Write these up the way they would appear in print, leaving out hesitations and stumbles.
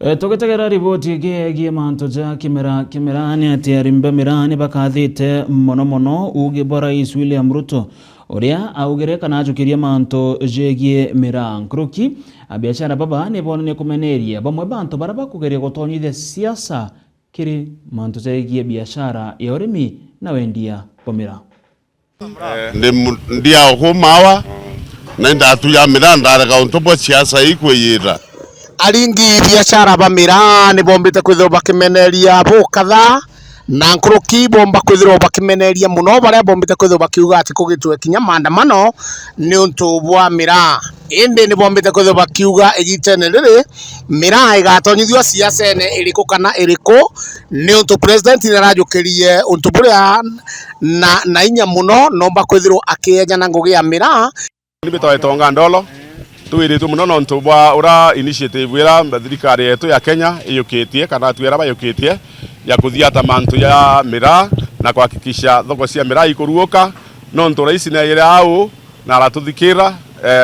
Tugitegera riboti gie manto ja kimerani ati arimba mirani bakathite mono uge bora Rais William Ruto uria augire kana ajukiria manto jegie miran kruki biashara baba ne bonne kumeneria bamwe bantu baraba kugeria gutonyithia siasa kiri manto jegie biashara ya urimi na wendia bomira ndia humawa na ndatu ya miran ndaraga untobo siasa ikwiyira aringi biashara bamira ni bombite kwithirwo bakimeneria bo kadha na nkruki bomba kwithirwo bakimeneria muno baria bombite kwithirwo bakiuga ati kugitwe kinya maandamano ni untu bwa mira indi ni bombite kwithirwo bakiuga igitene riri mira igatonyithio siasa ene iriku kana iriku ni untu president ni arajukirie untu buria na inya muno nomba kwithirwo akienya na ngugi ya mira ni bitoe tonga ndolo tuwiritu muno no ntubwa ura initiative ira thirikari yetu ya Kenya iyukitie kana twira bayukitie ya kuthiata mantu ya mira na kuhakikisha thoko cia mira ikuruoka no ntu rais na ira au na ratuthikira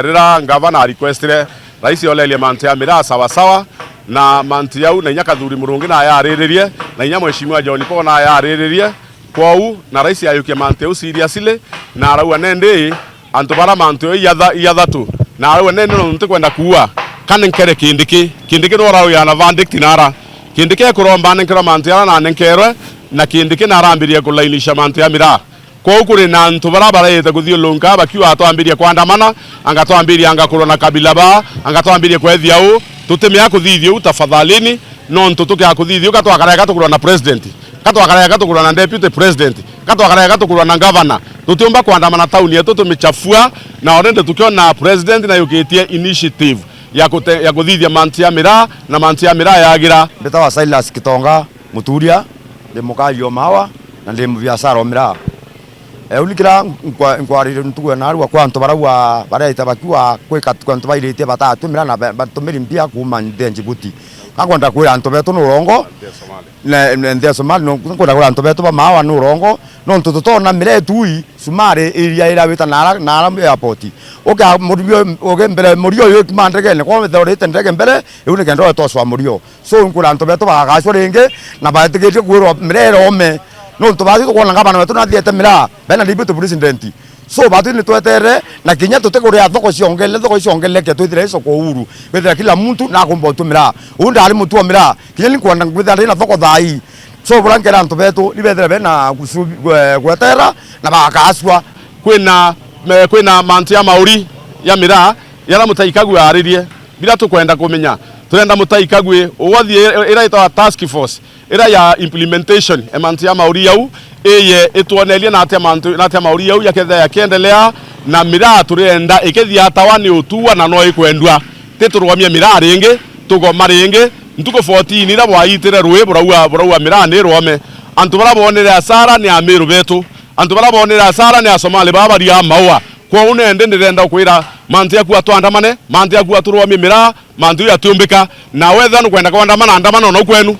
rira ngavana requestire rais olelie mantu ya mira sawa na mantu yau na nyaka thuri murungi na yariririe na nya mheshimiwa John Paul na yariririe kwau na rais ayukia mantu yau seriously na arau anende antu bara mantu yatha tu na arau anende no ntukwenda kuwa kana nkere kindiki no rau ya na verdict nara kindike kuromba nenkera mantu ya na nenkerwe na kindike narambirie kulainisha mantu ya mira kwa ukuri na antu barabara yete kuthio lonka bakiwa atwambirie kwandamana angatwambirie angakurwa na kabila ba angatwambirie kwethia u tutemea kuthithio tafadhalini no ntu tukia kuthithio katwakarega tukurwa na president katwakarega tukurwa na deputy president katwakarega tukurwa na governor tutiomba kwandamana town yetu tumichafua na orende tukiona president na yukitie initiative ya kuthithia mantu ya mira na mantu ya mira yagira Betawa Silas Kitonga Muturia ndi mukario mawa na ndi biashara mira ulikira nkwari ntuwe na arwa kwa nto baragwa baraita bakiwa kweka twanto bairite batatu mira na batumiri mpia kuma ndenji buti kakwenda kwira nto beto no rongo na ndia Somali no kwenda kwira nto beto ba mawa no rongo no nto tutona mire tui Sumare area ira wita na airport oka murio oge mbere murio yo mandege ne kwa thorite ndege mbere une kendo to swa murio so nkura nto beto bagacwo ringe na batigete kwiro mire rome no ntubathi tukona ngabana wetu na thiete mira bena deputy president so batu ni twetere na kinya tuteguria thoko ciongele ke twithire soko huru bethira kila muntu na kumbo tumira unda ali mutu mira kinya ni kwanda ngwithira na thoko thai so burankera ntu betu ni bethira bena gwetera na bakaswa kwina mantu ya mauri ya mira yara mutaikagwe aririe bila tukwenda kumenya turenda mutaikagwe uwathie ira ita task force ira ya implementation mantu ya mauri yau eye etuonelie na atia mauri yau yakiendelea na mira turenda ikethia tawani utuwa na no ikwendwa titurwamie mira ringi tugoma ringi ntuko 14 ira bwaitire ruwe buraua mira ni rwome antu bara bonere asara ni amiru betu antu bara bonere asara ni Asomali baba ria maua kwa unende ndirenda kwira mantu yaku atwandamane mantu yaku aturwamie mira mantu ya tumbika na wetha no kwenda kwandamana andamano no kwenu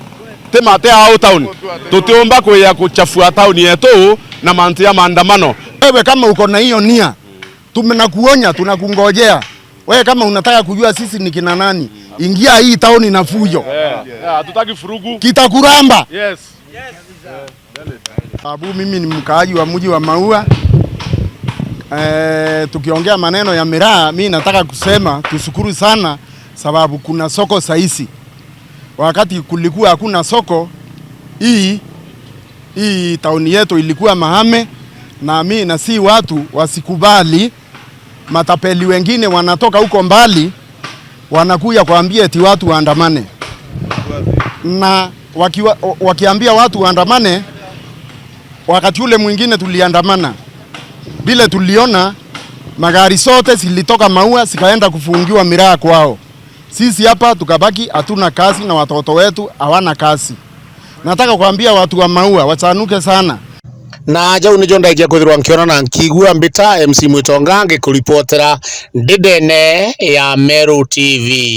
temate au town tutiomba kwa kuchafua town yetu na mantu ya maandamano. Wewe kama uko na hiyo nia tumenakuonya tunakungojea. Wewe kama unataka kujua sisi ni kina nani ingia hii town na fujo. Hatutaki furugu. Kitakuramba. Yes. Abu mimi ni mkaaji wa mji wa Maua. Tukiongea maneno ya miraa mimi nataka kusema tushukuru sana sababu kuna soko saisi. Wakati kulikuwa hakuna soko hii tauni yetu ilikuwa mahame na mimi na si watu wasikubali matapeli wengine wanatoka huko mbali wanakuja kuambia eti watu waandamane na wakiambia watu waandamane wakati ule mwingine tuliandamana bila tuliona magari sote zilitoka Maua zikaenda kufungiwa miraa kwao. Sisi hapa tukabaki hatuna kazi na watoto wetu hawana kazi. Nataka kuambia watu wa Maua wachanuke sana. Na jau ni jonda ikia kuthirwa nkiona na nkigua mbita MC Mwitonga ngikuripotera ndidene ya Meru TV.